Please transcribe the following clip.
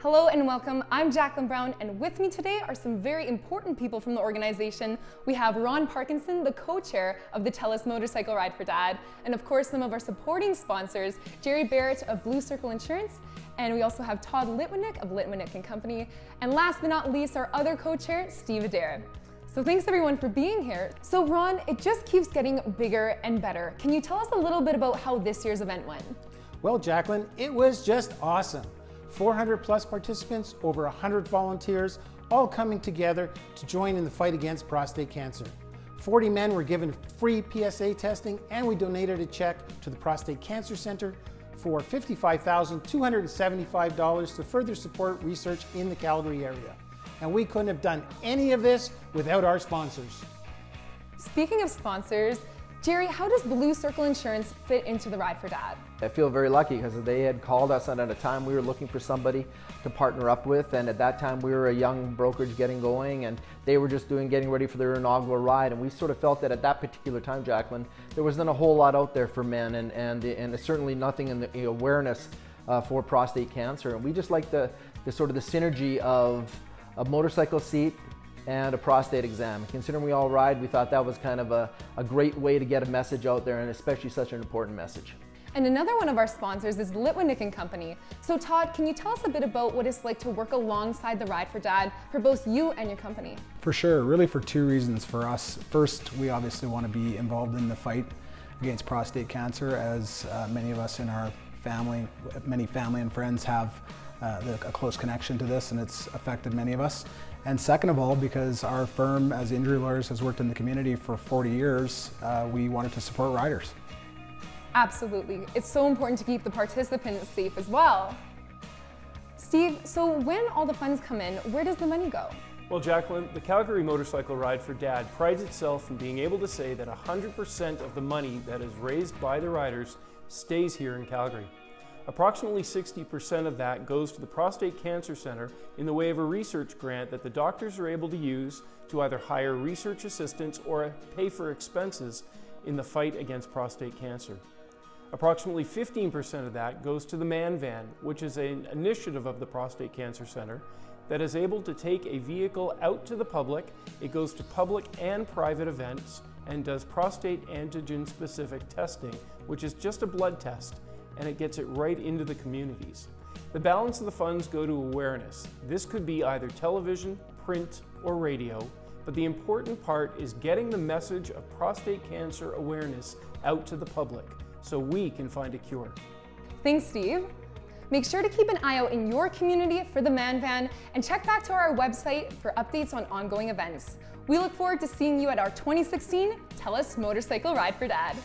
Hello and welcome. I'm Jacqueline Brown, and with me today are some very important people from the organization. We have Ron Parkinson, the co-chair of the Tell Us Motorcycle Ride for Dad, and of course some of our supporting sponsors, Jerry Barrett of Blue Circle Insurance, and we also have Todd Litwiniuk of Litwiniuk Company, and last but not least, our other co-chair, Steve Adair. So thanks everyone for being here. So Ron, it just keeps getting bigger and better. Can you tell us a little bit about how this year's event went? Well, Jacqueline, it was just awesome. 400 plus participants, over 100 volunteers, all coming together to join in the fight against prostate cancer. 40 men were given free PSA testing, and we donated a check to the Prostate Cancer Center for $55,275 to further support research in the Calgary area. And we couldn't have done any of this without our sponsors. Speaking of sponsors, Jerry, how does Blue Circle Insurance fit into the Ride for Dad? I feel very lucky because they had called us and at a time we were looking for somebody to partner up with, and at that time we were a young brokerage getting going, and they were just getting ready for their inaugural ride, and we sort of felt that at that particular time, Jacqueline, there wasn't a whole lot out there for men, and certainly nothing in the awareness for prostate cancer, and we just like the sort of the synergy of a motorcycle seat and a prostate exam. Considering we all ride, we thought that was kind of a great way to get a message out there, and especially such an important message. And another one of our sponsors is Litwiniuk Company. So Todd, can you tell us a bit about what it's like to work alongside the Ride for Dad for both you and your company? For sure, really for two reasons for us. First, we obviously want to be involved in the fight against prostate cancer, as many of us in our family, many family and friends have a close connection to this, and it's affected many of us. And second of all, because our firm as injury lawyers has worked in the community for 40 years, we wanted to support riders. Absolutely. It's so important to keep the participants safe as well. Steve, so when all the funds come in, where does the money go? Well, Jacqueline, the Calgary Motorcycle Ride for Dad prides itself in being able to say that 100% of the money that is raised by the riders stays here in Calgary. Approximately 60% of that goes to the Prostate Cancer Center in the way of a research grant that the doctors are able to use to either hire research assistants or pay for expenses in the fight against prostate cancer. Approximately 15% of that goes to the Man Van, which is an initiative of the Prostate Cancer Center that is able to take a vehicle out to the public. It goes to public and private events and does prostate antigen-specific testing, which is just a blood test, and it gets it right into the communities. The balance of the funds go to awareness. This could be either television, print, or radio, but the important part is getting the message of prostate cancer awareness out to the public so we can find a cure. Thanks, Steve. Make sure to keep an eye out in your community for the Man Van, and check back to our website for updates on ongoing events. We look forward to seeing you at our 2016 Tell Us Motorcycle Ride for Dad.